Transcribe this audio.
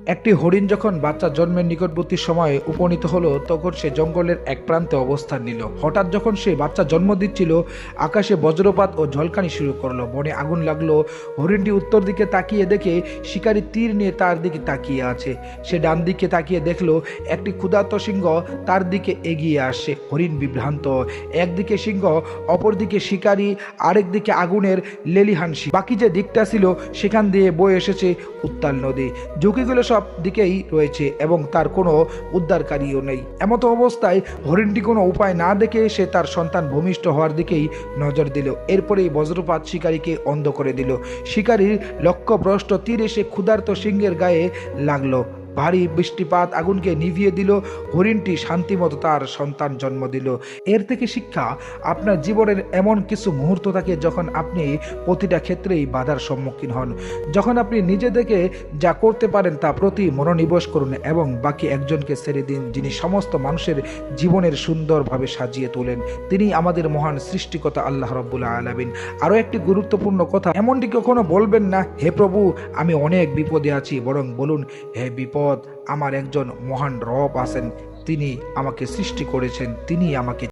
একটি হরিণ যখন বাচ্চা জন্মের নিকটবর্তী সময়ে উপনীত হলো, তখন সে জঙ্গলের এক প্রান্তে অবস্থান নিল। হঠাৎ যখন সে বাচ্চা জন্ম দিচ্ছিল, আকাশে বজ্রপাত ও ঝলকানি শুরু করলো, বনে আগুন লাগলো। হরিণটি উত্তর দিকে তাকিয়ে দেখে শিকারী তীর নিয়ে তার দিকে তাকিয়ে আছে। সে ডান দিকে তাকিয়ে দেখলো একটি ক্ষুধার্ত সিংহ তার দিকে এগিয়ে আসে। হরিণ বিভ্রান্ত, একদিকে সিংহ, অপরদিকে শিকারী, আরেক দিকে আগুনের লেলিহান শিখা। বাকি যে দিকটা ছিল সেখান দিয়ে বয়ে এসেছে উত্তাল নদী। ঝুঁকিগুলো সব দিকেই রয়েছে এবং তার কোনো উদ্ধারকারীও নেই। এমতো অবস্থায় হরিণটি কোনো উপায় না দেখে সে তার সন্তান ভূমিষ্ঠ হওয়ার দিকেই নজর দিল। এরপরেই বজ্রপাত শিকারীকে অন্ধ করে দিল। শিকারীর লক্ষ্যভ্রষ্ট তীর এসে ক্ষুধার্ত সিংহের গায়ে লাগলো। ভারী বৃষ্টিপাত আগুনকে নিভিয়ে দিল। হরিণটি শান্তিমতো তার সন্তান জন্ম দিল। এর থেকে শিক্ষা, আপনার জীবনের এমন কিছু মুহূর্ত থাকে যখন আপনি প্রতিটা ক্ষেত্রেই বাধার সম্মুখীন হন। যখন আপনি নিজে থেকে যা করতে পারেন তা প্রতি মনোনিবেশ করুন এবং বাকি একজনকে ছেড়ে দিন, যিনি সমস্ত মানুষের জীবনের সুন্দরভাবে সাজিয়ে তোলেন। তিনি আমাদের মহান সৃষ্টিকর্তা আল্লাহ রাব্বুল আলামিন। আরও একটি গুরুত্বপূর্ণ কথা, এমনটি কখনো বলবেন না, হে প্রভু আমি অনেক বিপদে আছি, বরং বলুন, হে বিপদ, আমার একজন মহান রব আছেন, তিনি আমাকে সৃষ্টি করেছেন, তিনি আমাকে